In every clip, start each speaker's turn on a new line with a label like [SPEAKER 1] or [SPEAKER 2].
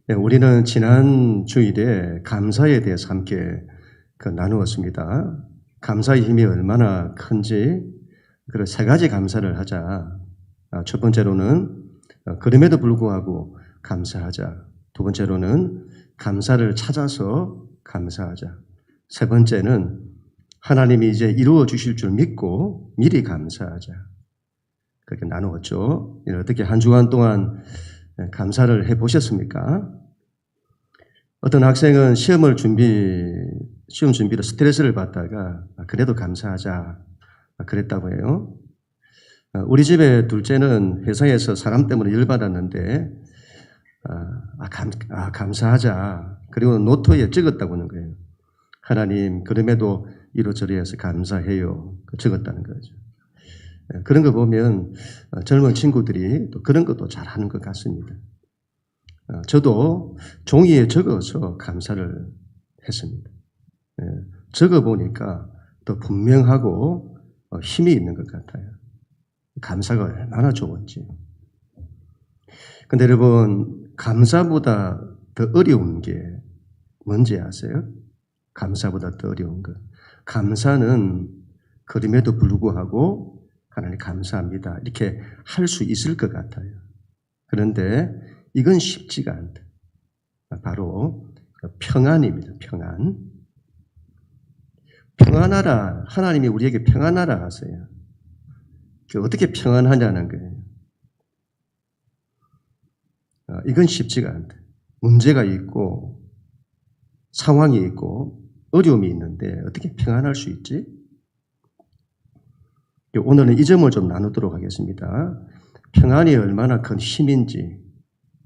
[SPEAKER 1] 네, 우리는 지난 주일에 감사에 대해서 함께 나누었습니다. 감사의 힘이 얼마나 큰지, 그런 세 가지 감사를 하자. 첫 번째로는 그럼에도 불구하고 감사하자. 두 번째로는 감사를 찾아서 감사하자. 세 번째는 하나님이 이제 이루어 주실 줄 믿고 미리 감사하자. 그렇게 나누었죠. 어떻게 한 주간 동안 감사를 해보셨습니까? 어떤 학생은 시험 준비로 스트레스를 받다가 그래도 감사하자 그랬다고 해요. 우리 집의 둘째는 회사에서 사람 때문에 열받았는데 감사하자. 그리고 노트에 적었다고 하는 거예요. 하나님 그럼에도 이로저로해서 감사해요. 적었다는 거죠. 그런 거 보면 젊은 친구들이 또 그런 것도 잘하는 것 같습니다. 저도 종이에 적어서 감사를 했습니다. 적어보니까 더 분명하고 힘이 있는 것 같아요. 감사가 얼마나 좋은지. 근데 여러분, 감사보다 더 어려운 게 뭔지 아세요? 감사보다 더 어려운 것. 감사는 그럼에도 불구하고 하나님 감사합니다. 이렇게 할 수 있을 것 같아요. 그런데 이건 쉽지가 않다. 바로 평안입니다. 평안. 평안하라. 하나님이 우리에게 평안하라 하세요. 어떻게 평안하냐는 거예요. 이건 쉽지가 않다. 문제가 있고 상황이 있고 어려움이 있는데 어떻게 평안할 수 있지? 오늘은 이 점을 좀 나누도록 하겠습니다. 평안이 얼마나 큰 힘인지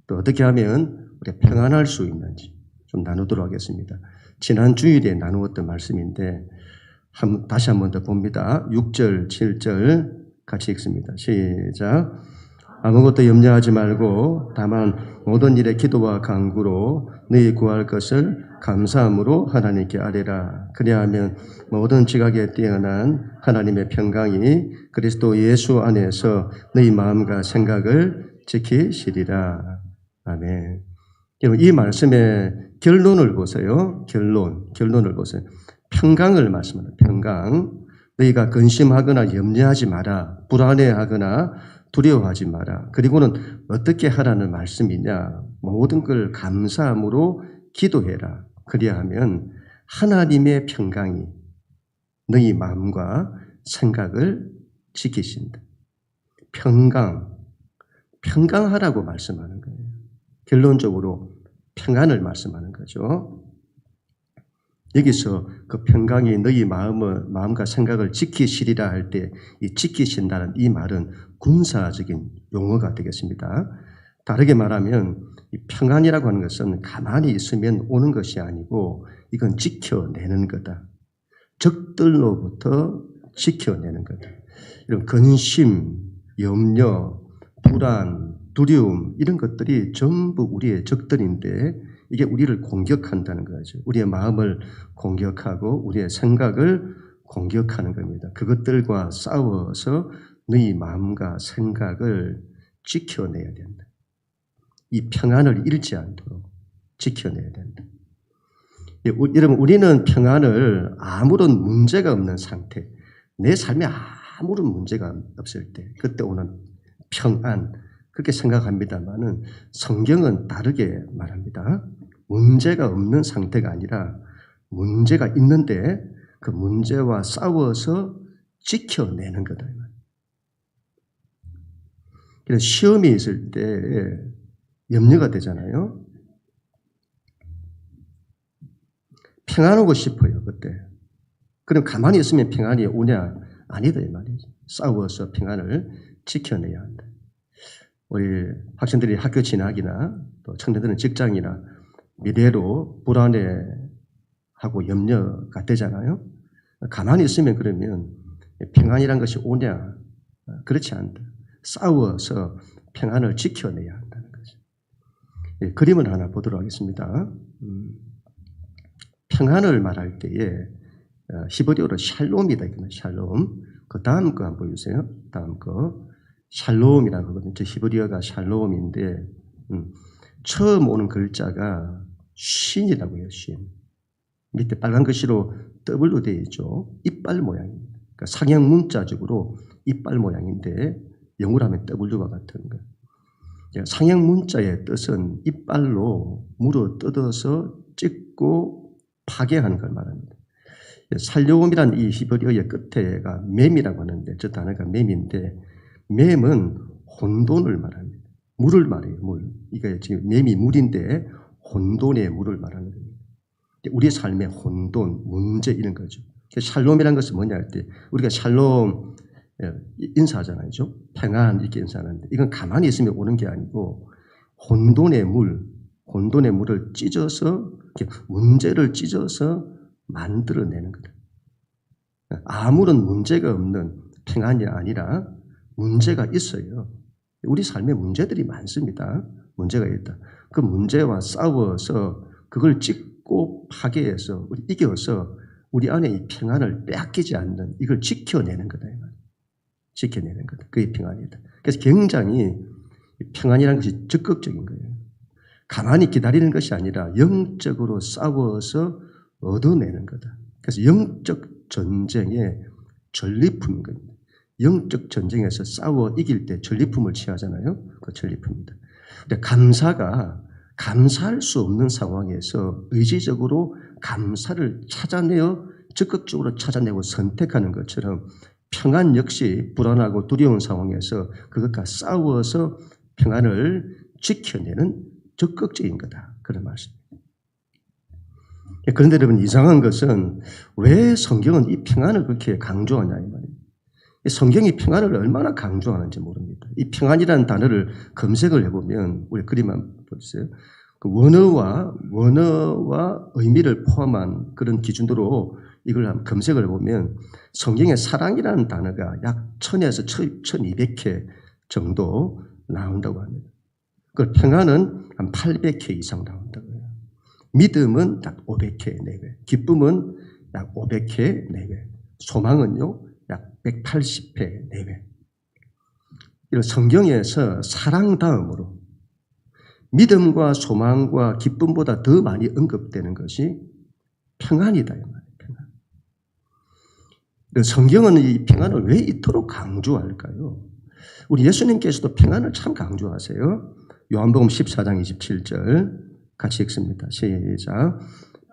[SPEAKER 1] 또 어떻게 하면 우리가 평안할 수 있는지 좀 나누도록 하겠습니다. 지난 주일에 나누었던 말씀인데 다시 한 번 더 봅니다. 6절, 7절 같이 읽습니다. 시작. 아무것도 염려하지 말고 다만 모든 일에 기도와 간구로 너희 구할 것을 감사함으로 하나님께 아뢰라. 그리하면 모든 지각에 뛰어난 하나님의 평강이 그리스도 예수 안에서 너희 마음과 생각을 지키시리라. 아멘. 이 말씀의 결론을 보세요. 결론을 보세요. 평강을 말씀합니다. 평강. 너희가 근심하거나 염려하지 마라. 불안해하거나 두려워하지 마라. 그리고는 어떻게 하라는 말씀이냐. 모든 걸 감사함으로 기도해라. 그리하면 하나님의 평강이 너희 마음과 생각을 지키신다. 평강하라고 말씀하는 거예요. 결론적으로 평안을 말씀하는 거죠. 여기서 그 평강이 너희 마음과 생각을 지키시리라 할 때 이 지키신다는 이 말은 군사적인 용어가 되겠습니다. 다르게 말하면 이 평안이라고 하는 것은 가만히 있으면 오는 것이 아니고 이건 지켜내는 거다. 적들로부터 지켜내는 거다. 이런 근심, 염려, 불안, 두려움 이런 것들이 전부 우리의 적들인데 이게 우리를 공격한다는 거죠. 우리의 마음을 공격하고 우리의 생각을 공격하는 겁니다. 그것들과 싸워서 너희 마음과 생각을 지켜내야 된다. 이 평안을 잃지 않도록 지켜내야 된다. 여러분, 우리는 평안을 아무런 문제가 없는 상태, 내 삶에 아무런 문제가 없을 때, 그때 오는 평안, 그렇게 생각합니다만은 성경은 다르게 말합니다. 문제가 없는 상태가 아니라 문제가 있는데 그 문제와 싸워서 지켜내는 거다. 그래서 시험이 있을 때 염려가 되잖아요. 평안하고 싶어요, 그때. 그럼 가만히 있으면 평안이 오냐? 아니다, 이 말이죠. 싸워서 평안을 지켜내야 한다. 우리 학생들이 학교 진학이나 또 청년들은 직장이나 미래로 불안해하고 염려가 되잖아요. 가만히 있으면 그러면 평안이란 것이 오냐? 그렇지 않다. 싸워서 평안을 지켜내야 한다는 거죠. 그림을 하나 보도록 하겠습니다. 평안을 말할 때에 히브리어로 샬롬이다. 샬롬. 그 다음 거 한번 보여주세요. 다음 거. 샬롬이라고 하거든요. 히브리어가 샬롬인데 처음 오는 글자가 쉰이라고 해요. 쉰. 밑에 빨간 글씨로 W로 되어 있죠. 이빨 모양입니다. 그러니까 상형 문자적으로 이빨 모양인데 영어로 하면 W와 같은 거예요. 상형 문자의 뜻은 이빨로 물어 뜯어서 찢고 파괴하는 걸 말합니다. 살려옴이란 이 히브리어의 끝에가 맴이라고 하는데 저 단어가 맴인데 맴은 혼돈을 말합니다. 물을 말해요. 물. 이게 지금 맴이 물인데 혼돈의 물을 말하는 겁니다. 우리 삶의 혼돈, 문제 이런 거죠. 샬롬이라는 것은 뭐냐 할 때 우리가 샬롬 인사하잖아요. 평안 이렇게 인사하는데 이건 가만히 있으면 오는 게 아니고 혼돈의 물을 찢어서 문제를 찢어서 만들어내는 거다. 아무런 문제가 없는 평안이 아니라 문제가 있어요. 우리 삶에 문제들이 많습니다. 문제가 있다. 그 문제와 싸워서 그걸 찢고 파괴해서 이겨서 우리 안에 이 평안을 빼앗기지 않는 이걸 지켜내는 거다. 지켜내는 거다. 그게 평안이다. 그래서 굉장히 평안이라는 것이 적극적인 거예요. 가만히 기다리는 것이 아니라 영적으로 싸워서 얻어내는 거다. 그래서 영적 전쟁의 전리품인 겁니다. 영적 전쟁에서 싸워 이길 때 전리품을 취하잖아요. 그 전리품입니다. 근데 감사가 감사할 수 없는 상황에서 의지적으로 감사를 찾아내어 적극적으로 찾아내고 선택하는 것처럼 평안 역시 불안하고 두려운 상황에서 그것과 싸워서 평안을 지켜내는 적극적인 거다. 그런 말씀입니다. 그런데 여러분 이상한 것은 왜 성경은 이 평안을 그렇게 강조하냐 이 말이에요. 성경이 평안을 얼마나 강조하는지 모릅니다. 이 평안이라는 단어를 검색을 해보면 우리 그림 한번 보세요. 그 원어와 의미를 포함한 그런 기준으로 이걸 한번 검색을 해보면 성경에 사랑이라는 단어가 약 1000에서 1200회 정도 나온다고 합니다. 그 평안은 한 800회 이상 나온다고 해요. 믿음은 약 500회 내외, 기쁨은 약 500회 내외, 소망은요 약 180회 내외. 이런 성경에서 사랑 다음으로 믿음과 소망과 기쁨보다 더 많이 언급되는 것이 평안이다. 이 말이에요. 평안. 성경은 이 평안을 왜 이토록 강조할까요? 우리 예수님께서도 평안을 참 강조하세요. 요한복음 14장 27절 같이 읽습니다. 시작.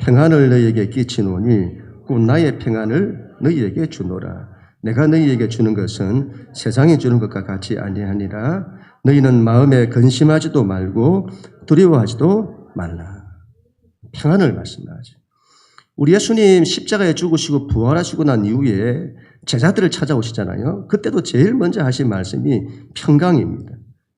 [SPEAKER 1] 평안을 너희에게 끼치노니 곧 나의 평안을 너희에게 주노라. 내가 너희에게 주는 것은 세상이 주는 것과 같이 아니하니라. 너희는 마음에 근심하지도 말고 두려워하지도 말라. 평안을 말씀하죠. 우리 예수님 십자가에 죽으시고 부활하시고 난 이후에 제자들을 찾아오시잖아요. 그때도 제일 먼저 하신 말씀이 평강입니다.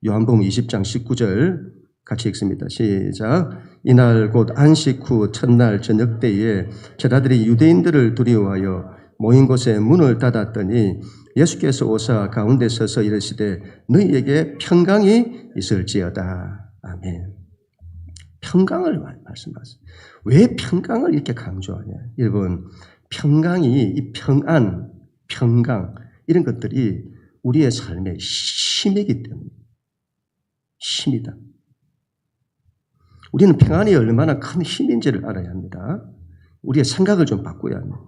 [SPEAKER 1] 요한복음 20장 19절 같이 읽습니다. 시작. 이날 곧 안식 후 첫날 저녁 때에 제자들이 유대인들을 두려워하여 모인 곳에 문을 닫았더니 예수께서 오사 가운데 서서 이르시되 너희에게 평강이 있을지어다. 아멘. 평강을 말씀하세요. 왜 평강을 이렇게 강조하냐? 여러분, 평강이 이 평안, 평강 이런 것들이 우리의 삶의 힘이기 때문에 힘이다. 우리는 평안이 얼마나 큰 힘인지를 알아야 합니다. 우리의 생각을 좀 바꿔야 합니다.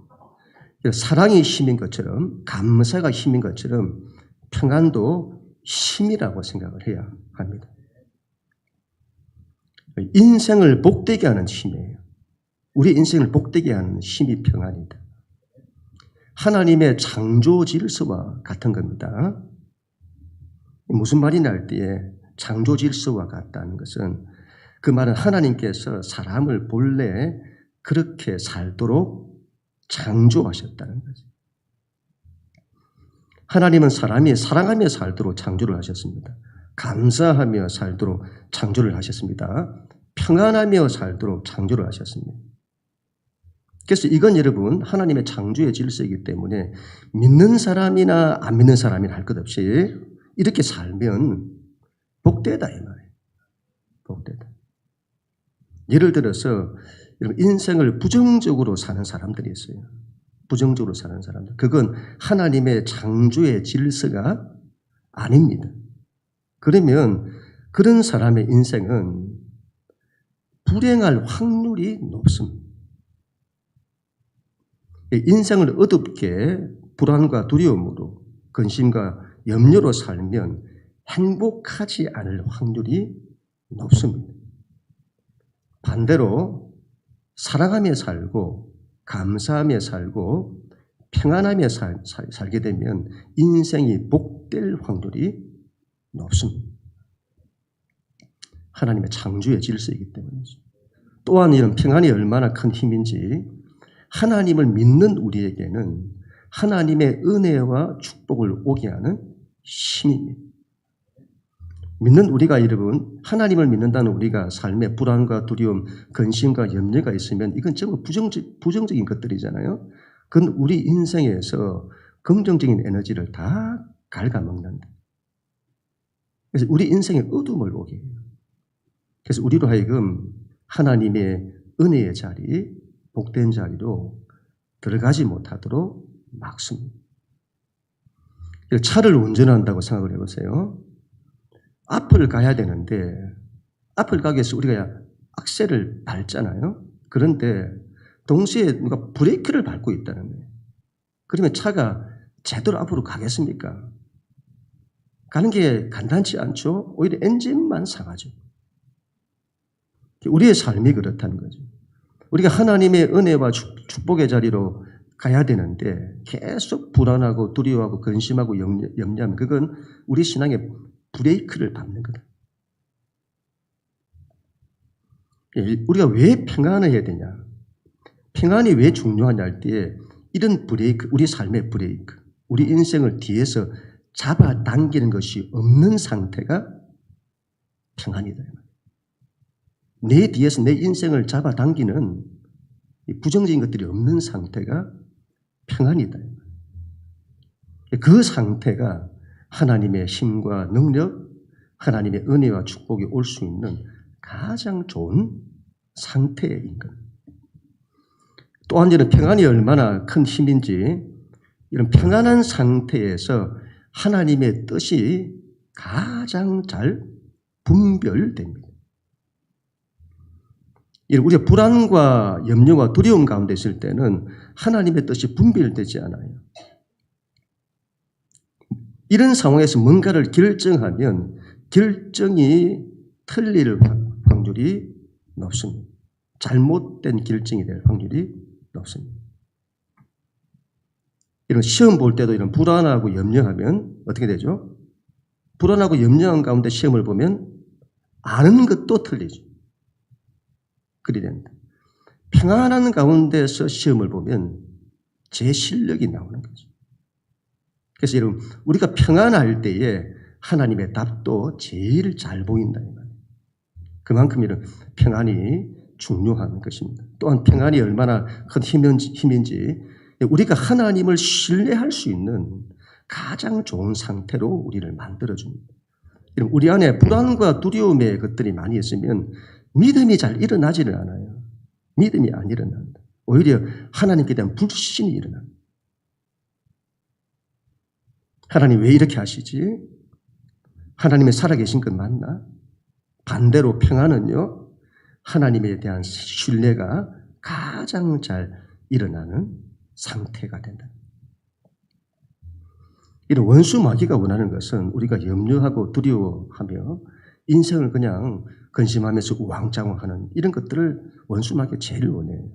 [SPEAKER 1] 사랑이 힘인 것처럼 감사가 힘인 것처럼 평안도 힘이라고 생각을 해야 합니다. 인생을 복되게 하는 힘이에요. 우리 인생을 복되게 하는 힘이 평안이다. 하나님의 창조 질서와 같은 겁니다. 무슨 말이냐 할 때에 창조 질서와 같다는 것은 그 말은 하나님께서 사람을 본래 그렇게 살도록 창조하셨다는 거죠. 하나님은 사람이 사랑하며 살도록 창조를 하셨습니다. 감사하며 살도록 창조를 하셨습니다. 평안하며 살도록 창조를 하셨습니다. 그래서 이건 여러분 하나님의 창조의 질서이기 때문에 믿는 사람이나 안 믿는 사람이나 할 것 없이 이렇게 살면 복되다 이 말이에요. 복되다. 예를 들어서 인생을 부정적으로 사는 사람들이 있어요. 부정적으로 사는 사람들. 그건 하나님의 창조의 질서가 아닙니다. 그러면 그런 사람의 인생은 불행할 확률이 높습니다. 인생을 어둡게 불안과 두려움으로 근심과 염려로 살면 행복하지 않을 확률이 높습니다. 반대로 사랑하며 살고 감사하며 살고 평안하며 살게 되면 인생이 복될 확률이 높습니다. 하나님의 창조의 질서이기 때문이죠. 또한 이런 평안이 얼마나 큰 힘인지 하나님을 믿는 우리에게는 하나님의 은혜와 축복을 오게 하는 힘입니다. 믿는 우리가 여러분, 하나님을 믿는다는 우리가 삶에 불안과 두려움, 근심과 염려가 있으면 이건 전부 부정적인 것들이잖아요. 그건 우리 인생에서 긍정적인 에너지를 다 갉아먹는다. 그래서 우리 인생에 어둠을 오게 해요. 그래서 우리로 하여금 하나님의 은혜의 자리, 복된 자리로 들어가지 못하도록 막습니다. 차를 운전한다고 생각을 해보세요. 앞을 가야 되는데 앞을 가기 위해서 우리가 악셀을 밟잖아요. 그런데 동시에 누가 브레이크를 밟고 있다는 거예요. 그러면 차가 제대로 앞으로 가겠습니까? 가는 게 간단치 않죠. 오히려 엔진만 상하죠. 우리의 삶이 그렇다는 거죠. 우리가 하나님의 은혜와 축복의 자리로 가야 되는데 계속 불안하고 두려워하고 근심하고 염려하면 그건 우리 신앙의 브레이크를 밟는 거다. 우리가 왜 평안을 해야 되냐? 평안이 왜 중요하냐 할 때 이런 브레이크, 우리 삶의 브레이크, 우리 인생을 뒤에서 잡아당기는 것이 없는 상태가 평안이다. 내 뒤에서 내 인생을 잡아당기는 부정적인 것들이 없는 상태가 평안이다. 그 상태가 하나님의 힘과 능력, 하나님의 은혜와 축복이 올 수 있는 가장 좋은 상태인 것. 또한 이런 평안이 얼마나 큰 힘인지 이런 평안한 상태에서 하나님의 뜻이 가장 잘 분별됩니다. 우리가 불안과 염려와 두려움 가운데 있을 때는 하나님의 뜻이 분별되지 않아요. 이런 상황에서 뭔가를 결정하면 결정이 틀릴 확률이 높습니다. 잘못된 결정이 될 확률이 높습니다. 이런 시험 볼 때도 이런 불안하고 염려하면 어떻게 되죠? 불안하고 염려한 가운데 시험을 보면 아는 것도 틀리죠. 그리 됩니다. 평안한 가운데서 시험을 보면 제 실력이 나오는 거죠. 그래서 여러분, 우리가 평안할 때에 하나님의 답도 제일 잘 보인다. 그만큼 이런 평안이 중요한 것입니다. 또한 평안이 얼마나 큰 힘인지 우리가 하나님을 신뢰할 수 있는 가장 좋은 상태로 우리를 만들어줍니다. 우리 안에 불안과 두려움의 것들이 많이 있으면 믿음이 잘 일어나지를 않아요. 믿음이 안 일어난다. 오히려 하나님께 대한 불신이 일어납니다. 하나님 왜 이렇게 하시지? 하나님이 살아계신 것 맞나? 반대로 평안은요, 하나님에 대한 신뢰가 가장 잘 일어나는 상태가 된다. 이런 원수 마귀가 원하는 것은 우리가 염려하고 두려워하며 인생을 그냥 근심하면서 우왕좌왕하는 이런 것들을 원수 마귀가 제일 원해요.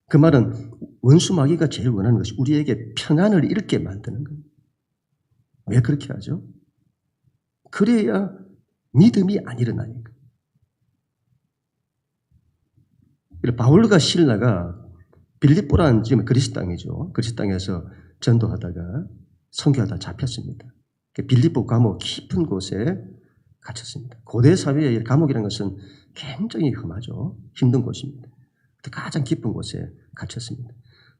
[SPEAKER 1] 그 말은 원수 마귀가 제일 원하는 것이 우리에게 평안을 잃게 만드는 거예요. 왜 그렇게 하죠? 그래야 믿음이 안 일어나니까. 바울과 실라가 빌립보라는 지금 그리스 땅이죠. 그리스 땅에서 전도하다가 선교하다 잡혔습니다. 빌립보 감옥 깊은 곳에 갇혔습니다. 고대 사회의 감옥이라는 것은 굉장히 험하죠. 힘든 곳입니다. 가장 깊은 곳에 갇혔습니다.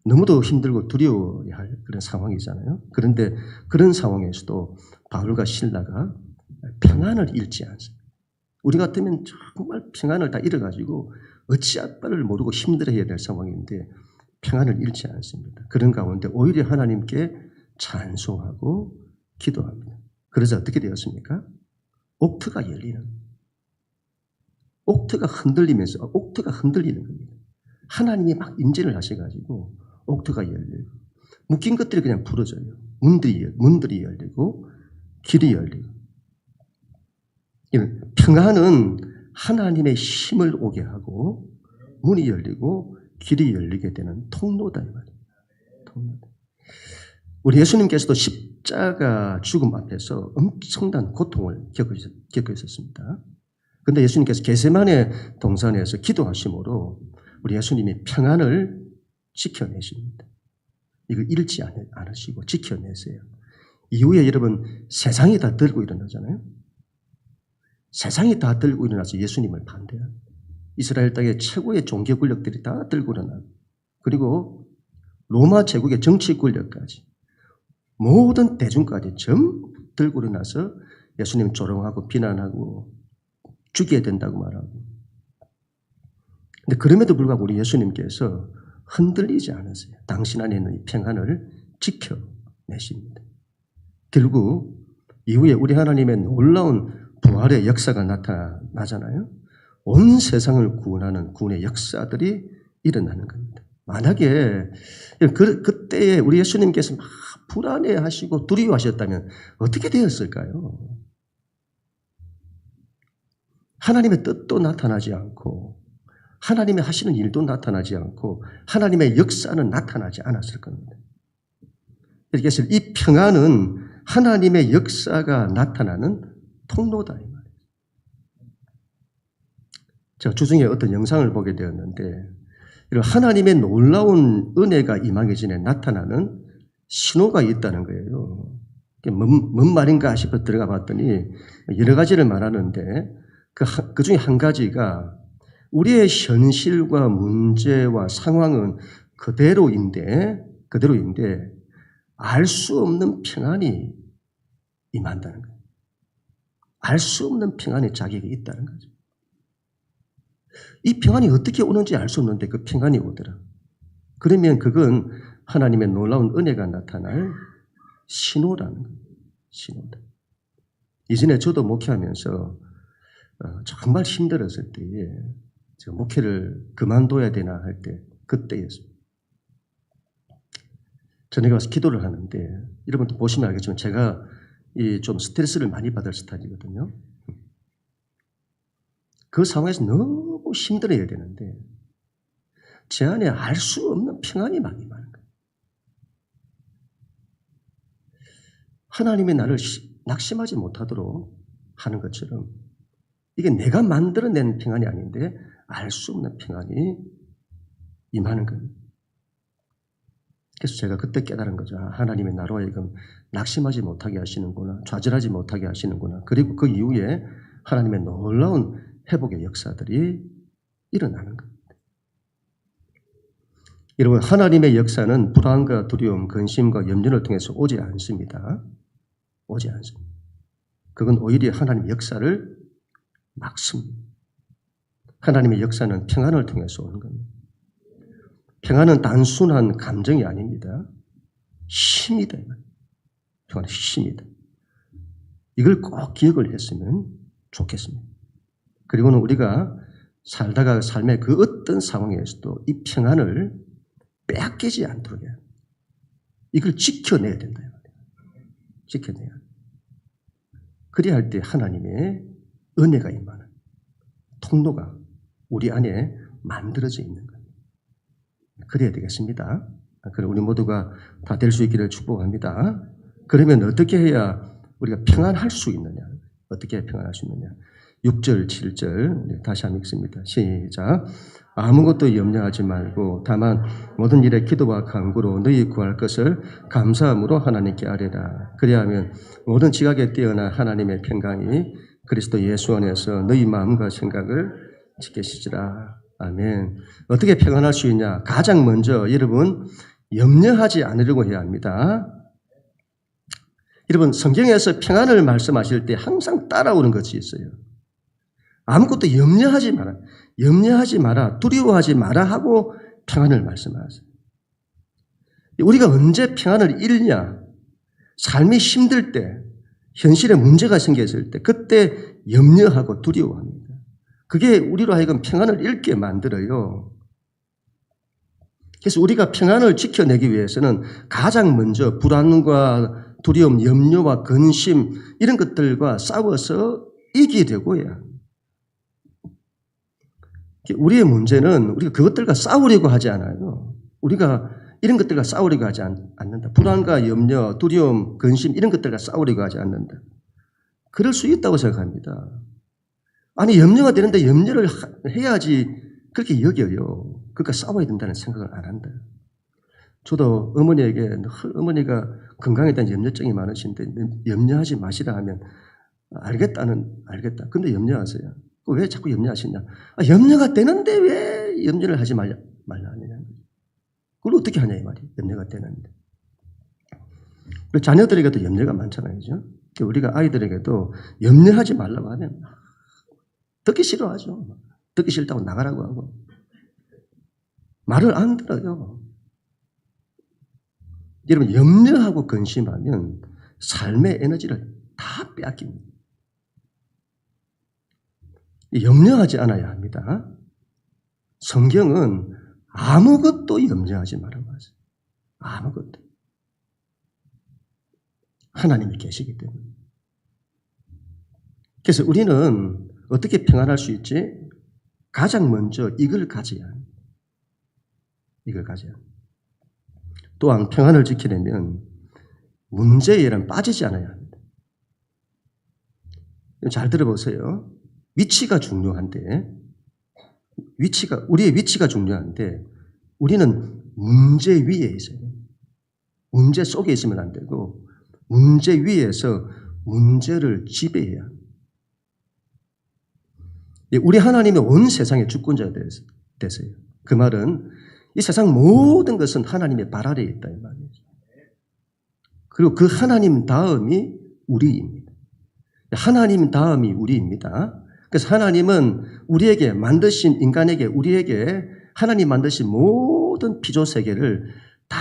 [SPEAKER 1] 너무도 힘들고 두려워야 할 그런 상황이잖아요. 그런데 그런 상황에서도 바울과 실라가 평안을 잃지 않습니다. 우리 같으면 정말 평안을 다 잃어가지고 어찌할 바를 모르고 힘들어해야 될 상황인데 평안을 잃지 않습니다. 그런 가운데 오히려 하나님께 찬송하고 기도합니다. 그래서 어떻게 되었습니까? 옥토가 열리는. 옥토가 흔들리면서 옥토가 흔들리는 겁니다. 하나님이 막 인진을 하셔가지고 옥토가 열리고 묶인 것들이 그냥 풀어져요. 문들이 열리고 길이 열리고. 평안은 하나님의 힘을 오게 하고 문이 열리고 길이 열리게 되는 통로다 이 말이에요. 통로다. 우리 예수님께서도 십자가 죽음 앞에서 엄청난 고통을 겪고 있었습니다. 그런데 예수님께서 겟세마네 동산에서 기도하심으로 우리 예수님이 평안을 지켜내십니다. 이거 잃지 않으시고 지켜내세요. 이후에 여러분 세상이 다 들고 일어나잖아요. 세상이 다 들고 일어나서 예수님을 반대합니다. 이스라엘 땅의 최고의 종교 권력들이 다 들고 일어나고 그리고 로마 제국의 정치 권력까지 모든 대중까지 전부 들고 일어나서 예수님 조롱하고 비난하고 죽여야 된다고 말하고. 근데 그럼에도 불구하고 우리 예수님께서 흔들리지 않으세요. 당신 안에 있는 이 평안을 지켜내십니다. 결국 이후에 우리 하나님의 놀라운 부활의 역사가 나타나잖아요. 온 세상을 구원하는 구원의 역사들이 일어나는 겁니다. 만약에 그때에 우리 예수님께서 막 불안해하시고 두려워하셨다면 어떻게 되었을까요? 하나님의 뜻도 나타나지 않고 하나님의 하시는 일도 나타나지 않고 하나님의 역사는 나타나지 않았을 겁니다. 그래서 이 평안은 하나님의 역사가 나타나는 통로다 이 말이에요. 제가 주중에 어떤 영상을 보게 되었는데 이런 하나님의 놀라운 은혜가 임하기 전에 나타나는 신호가 있다는 거예요. 뭔 말인가 싶어 들어가 봤더니 여러 가지를 말하는데 그 중에 한 가지가 우리의 현실과 문제와 상황은 그대로인데 알 수 없는 평안이 임한다는 거예요. 알 수 없는 평안의 자격이 있다는 거죠. 이 평안이 어떻게 오는지 알 수 없는데 그 평안이 오더라. 그러면 그건 하나님의 놀라운 은혜가 나타날 신호라는 거예요. 신호다. 이전에 저도 목회하면서 정말 힘들었을 때에 제가 목회를 그만둬야 되나 할 때 그때였습니다. 저녁에 와서 기도를 하는데 여러분도 보시면 알겠지만 제가 좀 스트레스를 많이 받을 스타일이거든요. 그 상황에서 너무 힘들어야 되는데 제 안에 알 수 없는 평안이 막 임하는 거예요. 하나님이 나를 낙심하지 못하도록 하는 것처럼 이게 내가 만들어낸 평안이 아닌데 알 수 없는 평안이 임하는 겁니다. 그래서 제가 그때 깨달은 거죠. 하나님의 나로 하여금 낙심하지 못하게 하시는구나. 좌절하지 못하게 하시는구나. 그리고 그 이후에 하나님의 놀라운 회복의 역사들이 일어나는 겁니다. 여러분, 하나님의 역사는 불안과 두려움, 근심과 염려를 통해서 오지 않습니다. 오지 않습니다. 그건 오히려 하나님의 역사를 막습니다. 하나님의 역사는 평안을 통해서 오는 겁니다. 평안은 단순한 감정이 아닙니다. 힘이다. 평안은 힘이다. 이걸 꼭 기억을 했으면 좋겠습니다. 그리고는 우리가 살다가 삶의 그 어떤 상황에서도 이 평안을 빼앗기지 않도록 해요. 이걸 지켜내야 된다. 지켜내야 돼요. 그래야 할 때 하나님의 은혜가 임하는 통로가 우리 안에 만들어져 있는 거예요. 그래야 되겠습니다. 그럼 우리 모두가 다 될 수 있기를 축복합니다. 그러면 어떻게 해야 우리가 평안할 수 있느냐? 어떻게 해야 평안할 수 있느냐? 6절, 7절 다시 한번 읽습니다. 시작. 아무것도 염려하지 말고 다만 모든 일에 기도와 간구로 너희 구할 것을 감사함으로 하나님께 아뢰라. 그리하면 모든 지각에 뛰어나 하나님의 평강이 그리스도 예수 안에서 너희 마음과 생각을 지키시리라. 아멘. 어떻게 평안할 수 있냐? 가장 먼저 여러분 염려하지 않으려고 해야 합니다. 여러분 성경에서 평안을 말씀하실 때 항상 따라오는 것이 있어요. 아무것도 염려하지 마라. 염려하지 마라. 두려워하지 마라 하고 평안을 말씀하세요. 우리가 언제 평안을 잃냐? 삶이 힘들 때, 현실에 문제가 생겼을 때 그때 염려하고 두려워합니다. 그게 우리로 하여금 평안을 잃게 만들어요. 그래서 우리가 평안을 지켜내기 위해서는 가장 먼저 불안과 두려움, 염려와 근심 이런 것들과 싸워서 이기려고요. 우리의 문제는 우리가 그것들과 싸우려고 하지 않아요. 우리가 이런 것들과 싸우려고 하지 않는다. 불안과 염려, 두려움, 근심 이런 것들과 싸우려고 하지 않는다. 그럴 수 있다고 생각합니다. 아니 염려가 되는데 염려를 해야지 그렇게 여겨요. 그러니까 싸워야 된다는 생각을 안 한다. 저도 어머니에게 어머니가 건강에 대한 염려증이 많으신데 염려하지 마시라 하면 알겠다. 근데 염려하세요. 왜 자꾸 염려하시냐? 염려가 되는데 왜 염려를 하지 말라 하느냐. 그걸 어떻게 하냐 이 말이에요. 염려가 되는데. 자녀들에게도 염려가 많잖아요. 그죠? 우리가 아이들에게도 염려하지 말라고 하면 듣기 싫어하죠. 듣기 싫다고 나가라고 하고 말을 안 들어요. 여러분 염려하고 근심하면 삶의 에너지를 다 빼앗깁니다. 염려하지 않아야 합니다. 성경은 아무것도 염려하지 말라고 하세요. 아무것도. 하나님이 계시기 때문에. 그래서 우리는 어떻게 평안할 수 있지? 가장 먼저 이걸 가져야 합니다. 이걸 가져야 합니다. 또한 평안을 지키려면 문제에는 빠지지 않아야 합니다. 잘 들어보세요. 위치가 중요한데, 우리의 위치가 중요한데, 우리는 문제 위에 있어요. 문제 속에 있으면 안 되고, 문제 위에서 문제를 지배해야 합니다. 우리 하나님이 온 세상의 주권자가 되세요. 그 말은 이 세상 모든 것은 하나님의 발 아래에 있다 이 말이에요. 그리고 그 하나님 다음이 우리입니다. 하나님 다음이 우리입니다. 그래서 하나님은 우리에게 만드신 인간에게 우리에게 하나님 만드신 모든 피조 세계를 다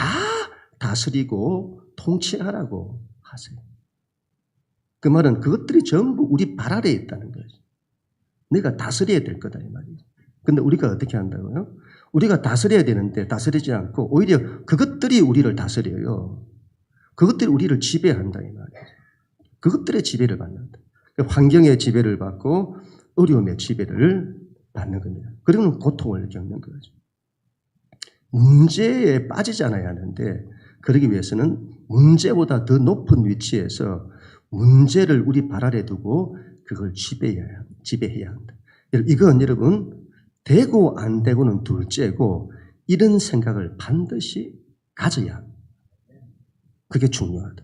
[SPEAKER 1] 다스리고 통치하라고 하세요. 그 말은 그것들이 전부 우리 발 아래에 있다는 거죠. 네가 다스려야 될 거다 이 말이죠. 근데 우리가 어떻게 한다고요? 우리가 다스려야 되는데 다스리지 않고 오히려 그것들이 우리를 다스려요. 그것들이 우리를 지배한다 이 말이에요. 그것들의 지배를 받는다. 환경의 지배를 받고 어려움의 지배를 받는 겁니다. 그리고는 고통을 겪는 거죠. 문제에 빠지지 않아야 하는데 그러기 위해서는 문제보다 더 높은 위치에서 문제를 우리 발 아래 두고 그걸 지배해야 한다. 이건 여러분 되고 안 되고는 둘째고 이런 생각을 반드시 가져야 합니다. 그게 중요하다.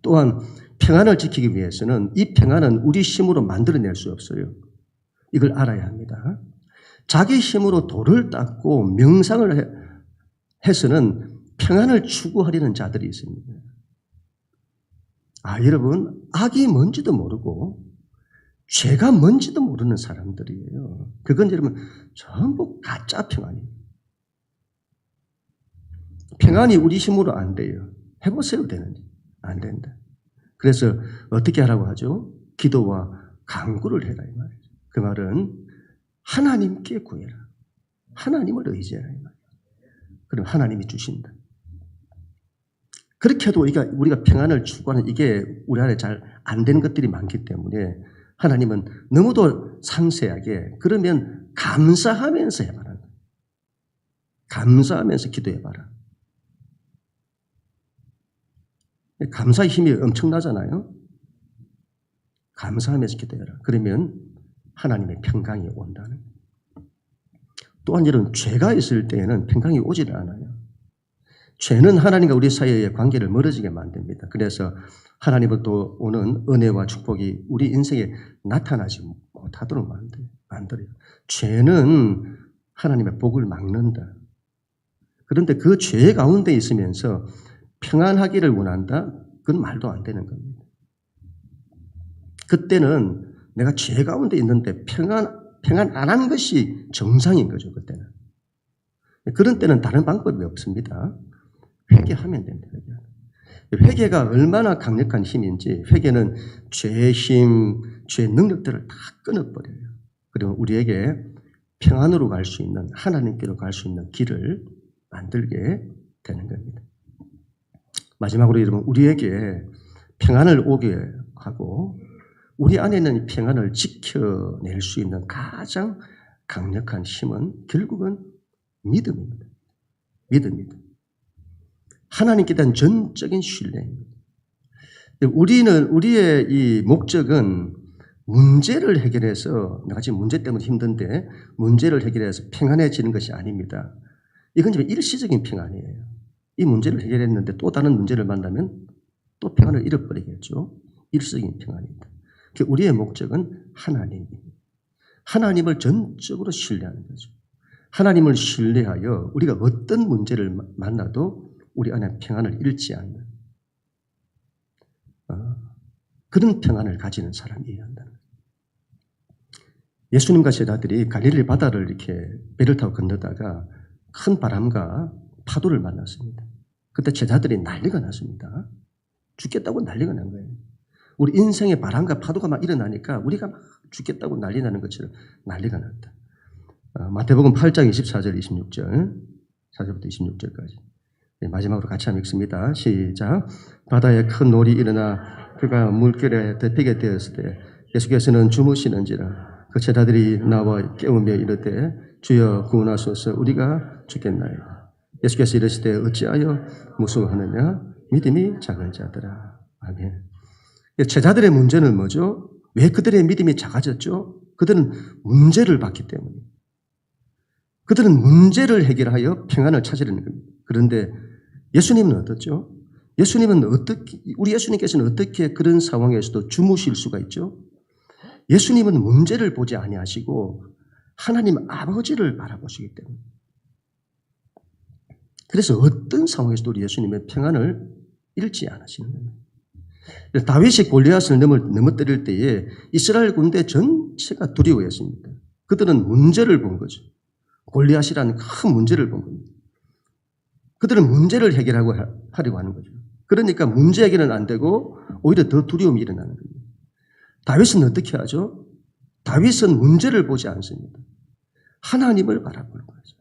[SPEAKER 1] 또한 평안을 지키기 위해서는 이 평안은 우리 힘으로 만들어낼 수 없어요. 이걸 알아야 합니다. 자기 힘으로 돌을 닦고 명상을 해서는 평안을 추구하려는 자들이 있습니다. 여러분 악이 뭔지도 모르고 죄가 뭔지도 모르는 사람들이에요. 그건 여러분 전부 가짜 평안입니다. 평안이 우리 힘으로 안 돼요. 해보세요 되는지. 안 된다. 그래서 어떻게 하라고 하죠? 기도와 간구를 해라 이 말이죠. 그 말은 하나님께 구해라. 하나님을 의지해라 이 말이에요. 그럼 하나님이 주신다. 그렇게 해도 우리가 평안을 추구하는 이게 우리 안에 잘 안 되는 것들이 많기 때문에 하나님은 너무도 상세하게 그러면 감사하면서 해봐라. 감사하면서 기도해봐라. 감사의 힘이 엄청나잖아요. 감사하면서 기도해라. 그러면 하나님의 평강이 온다는. 또한 이런 죄가 있을 때에는 평강이 오지를 않아요. 죄는 하나님과 우리 사이의 관계를 멀어지게 만듭니다. 그래서 하나님은 또 오는 은혜와 축복이 우리 인생에 나타나지 못하도록 만들어요. 죄는 하나님의 복을 막는다. 그런데 그 죄 가운데 있으면서 평안하기를 원한다? 그건 말도 안 되는 겁니다. 그때는 내가 죄 가운데 있는데 평안 안 하는 것이 정상인 거죠. 그때는. 그런 때는 다른 방법이 없습니다. 회개하면 됩니다. 회개가 얼마나 강력한 힘인지 회개는 죄의 힘, 죄의 능력들을 다 끊어버려요. 그리고 우리에게 평안으로 갈 수 있는, 하나님께로 갈 수 있는 길을 만들게 되는 겁니다. 마지막으로 여러분, 우리에게 평안을 오게 하고 우리 안에 있는 평안을 지켜낼 수 있는 가장 강력한 힘은 결국은 믿음입니다. 믿음입니다. 하나님께 대한 전적인 신뢰입니다. 우리의 이 목적은 문제를 해결해서, 내가 지금 문제 때문에 힘든데 문제를 해결해서 평안해지는 것이 아닙니다. 이건 지금 일시적인 평안이에요. 이 문제를 해결했는데 또 다른 문제를 만나면 또 평안을 잃어버리겠죠. 일시적인 평안입니다. 우리의 목적은 하나님입니다. 하나님을 전적으로 신뢰하는 거죠. 하나님을 신뢰하여 우리가 어떤 문제를 만나도 우리 안에 평안을 잃지 않는 그런 평안을 가지는 사람이어야 한다는 거예요. 예수님과 제자들이 갈릴리 바다를 이렇게 배를 타고 건너다가 큰 바람과 파도를 만났습니다. 그때 제자들이 난리가 났습니다. 죽겠다고 난리가 난 거예요. 우리 인생의 바람과 파도가 막 일어나니까 우리가 막 죽겠다고 난리 나는 것처럼 난리가 났다. 마태복음 8장 24절 26절 4절부터 26절까지 마지막으로 같이 한번 읽습니다. 시작. 바다에 큰 놀이 일어나 그가 물결에 덮이게 되었을 때 예수께서는 주무시는지라 그 제자들이 나와 깨우며 이르되 주여 구원하소서 우리가 죽겠나이다. 예수께서 이르시되 어찌하여 무서워하느냐 믿음이 작은 자들아. 아멘. 제자들의 문제는 뭐죠? 왜 그들의 믿음이 작아졌죠? 그들은 문제를 봤기 때문에. 그들은 문제를 해결하여 평안을 찾으려는 겁니다. 그런데 예수님은 어떻죠? 우리 예수님께서는 어떻게 그런 상황에서도 주무실 수가 있죠? 예수님은 문제를 보지 아니하시고 하나님 아버지를 바라보시기 때문에. 그래서 어떤 상황에서도 우리 예수님은 평안을 잃지 않으시는 겁니다. 다윗이 골리앗을 넘어뜨릴 때에 이스라엘 군대 전체가 두려워했습니다. 그들은 문제를 본 거죠. 골리앗이라는 큰 문제를 본 겁니다. 그들은 문제를 해결하려고 하는 거죠. 그러니까 문제 해결은 안 되고 오히려 더 두려움이 일어나는 겁니다. 다윗은 어떻게 하죠? 다윗은 문제를 보지 않습니다. 하나님을 바라보는 거죠.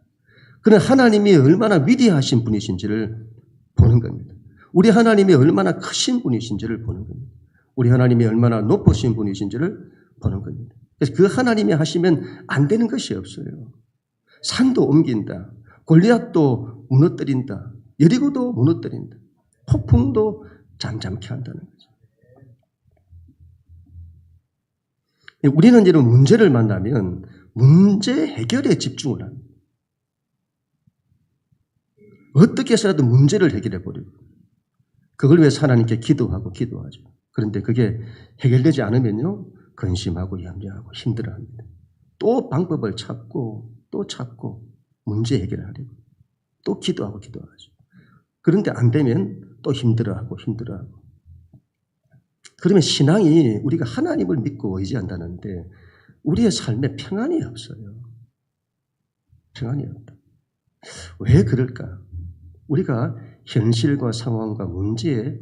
[SPEAKER 1] 그는 하나님이 얼마나 위대하신 분이신지를 보는 겁니다. 우리 하나님이 얼마나 크신 분이신지를 보는 겁니다. 우리 하나님이 얼마나 높으신 분이신지를 보는 겁니다. 그래서 그 하나님이 하시면 안 되는 것이 없어요. 산도 옮긴다. 골리앗도 무너뜨린다. 여리고도 무너뜨린다. 폭풍도 잠잠케 한다는 거죠. 우리는 이런 문제를 만나면 문제 해결에 집중을 합니다. 어떻게 해서라도 문제를 해결해 버리고 그걸 위해서 하나님께 기도하죠. 그런데 그게 해결되지 않으면요. 근심하고 염려하고 힘들어합니다. 또 방법을 찾고 또 찾고 문제 해결을 하려고 또 기도하죠. 그런데 안 되면 또 힘들어하고 그러면 신앙이 우리가 하나님을 믿고 의지한다는데 우리의 삶에 평안이 없어요. 평안이 없다. 왜 그럴까? 우리가 현실과 상황과 문제에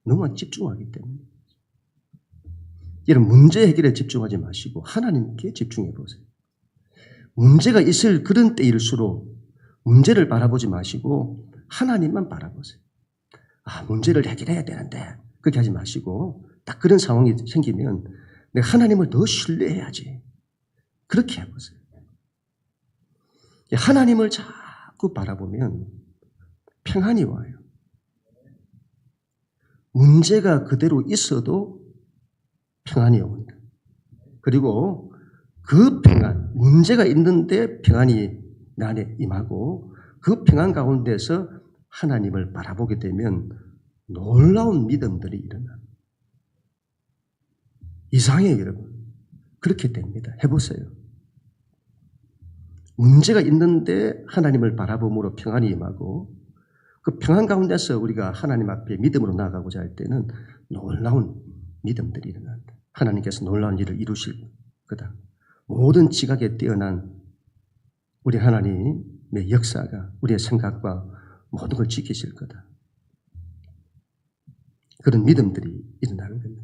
[SPEAKER 1] 너무 집중하기 때문에. 이런 문제 해결에 집중하지 마시고 하나님께 집중해 보세요. 문제가 있을 그런 때일수록 문제를 바라보지 마시고 하나님만 바라보세요. 문제를 해결해야 되는데 그렇게 하지 마시고 딱 그런 상황이 생기면 내가 하나님을 더 신뢰해야지. 그렇게 해보세요. 하나님을 자꾸 바라보면 평안이 와요. 문제가 그대로 있어도 평안이 옵니다. 그리고 그 평안, 문제가 있는데 평안이 내 안에 임하고 그 평안 가운데서 하나님을 바라보게 되면 놀라운 믿음들이 일어납니다. 이상해요, 여러분. 그렇게 됩니다. 해보세요. 문제가 있는데 하나님을 바라봄으로 평안이 임하고 그 평안 가운데서 우리가 하나님 앞에 믿음으로 나아가고자 할 때는 놀라운 믿음들이 일어난다. 하나님께서 놀라운 일을 이루실 거다. 모든 지각에 뛰어난 우리 하나님의 역사가 우리의 생각과 모든 걸 지키실 거다. 그런 믿음들이 일어나는 겁니다.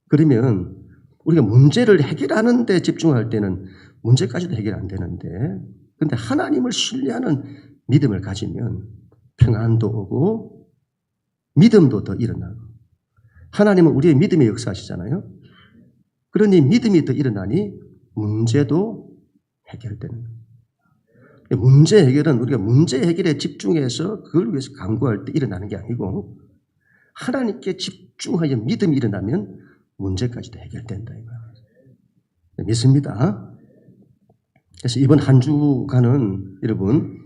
[SPEAKER 1] 그러면 우리가 문제를 해결하는 데 집중할 때는 문제까지도 해결 안 되는데, 근데 하나님을 신뢰하는 믿음을 가지면 평안도 오고 믿음도 더 일어나고, 하나님은 우리의 믿음의 역사하시잖아요. 그러니 믿음이 더 일어나니 문제도 해결되는 거예요. 문제 해결은 우리가 문제 해결에 집중해서 그걸 위해서 강구할 때 일어나는 게 아니고, 하나님께 집중하여 믿음이 일어나면 문제까지도 해결된다 이거예요. 믿습니다. 그래서 이번 한 주간은 여러분,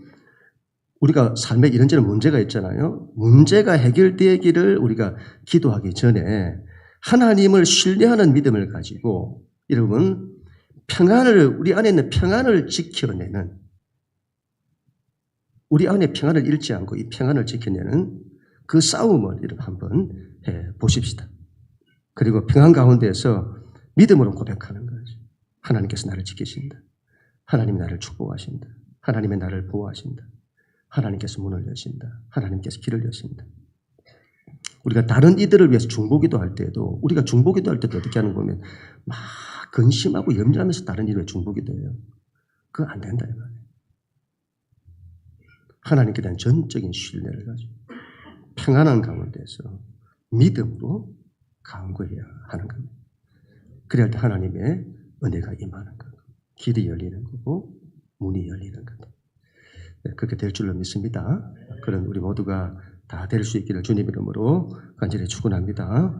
[SPEAKER 1] 우리가 삶에 이런저런 문제가 있잖아요. 문제가 해결되기를 우리가 기도하기 전에 하나님을 신뢰하는 믿음을 가지고 여러분, 우리 안에 있는 평안을 지켜내는, 우리 안에 평안을 잃지 않고 이 평안을 지켜내는 그 싸움을 여러분 한번 해 보십시다. 그리고 평안 가운데서 믿음으로 고백하는 거죠. 하나님께서 나를 지키신다. 하나님이 나를 축복하신다. 하나님의 나를 보호하신다. 하나님께서 문을 여신다. 하나님께서 길을 여신다. 우리가 다른 이들을 위해서 중보기도 할 때도, 우리가 중보기도 할 때도 어떻게 하는 거 보면 막 근심하고 염려하면서 다른 이를 위해 중보기도 해요. 그거 안 된다 이 말이에요. 하나님께 대한 전적인 신뢰를 가지고 평안한 가운데서 믿음으로 강구해야 하는 겁니다. 그래야 할 때 하나님의 은혜가 임하는 거고, 길이 열리는 거고, 문이 열리는 거다. 네, 그렇게 될 줄로 믿습니다. 그런 우리 모두가 다 될 수 있기를 주님 이름으로 간절히 축원합니다.